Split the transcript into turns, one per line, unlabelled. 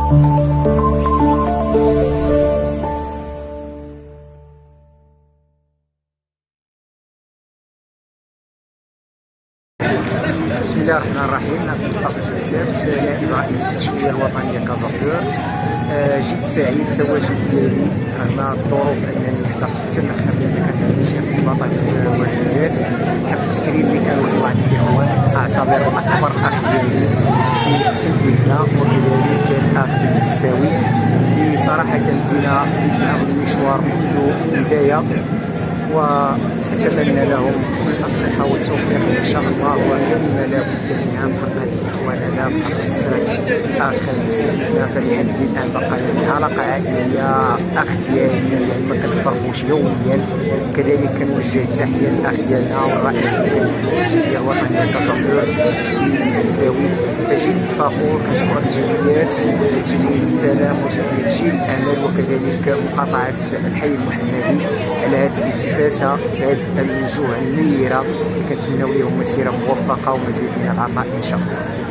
بسم الله الرحمن الرحيم. أنا مصطفى ساسلاف، نائب رئيس التشكيلة الوطنية كازابور. جد سعيد التواجد ديالي رغم الظروف أنني حضرت حتى المحكمة اللي كتعني شي ارتباطات ومعتزات. حب التكريم اللي كانوا واحد بعض الإخوان أعتبره أكبر أخ ديالي في سندنا، وكذلك الأخ النساوي اللي صراحة بدينا معه المشوار منذ البداية، وأتمنى لهم كل الصحة والتوفيق إن شاء الله. وكلمة لا بد منها بحق إخواننا بأخص الأخ مسلمنا، فلحد الآن بقى علاقة عائلية. أخ ديالي يعني ما كنتفرقوش يوميا. كذلك كنوجه التحية للأخ ديالنا والرئيس ديال الجمعية الوطنية كازابور السيد العيساوي. جد فخور كنشكر الجمعيات، جمعية السلام وجمعية جيل الأمل وكذلك مقاطعة الحي المحمدي على هذه الالتفاتة بهذه الوجوه النيرة. كنتمناو لهم مسيرة موفقة ومزيد من العطاء إن شاء الله.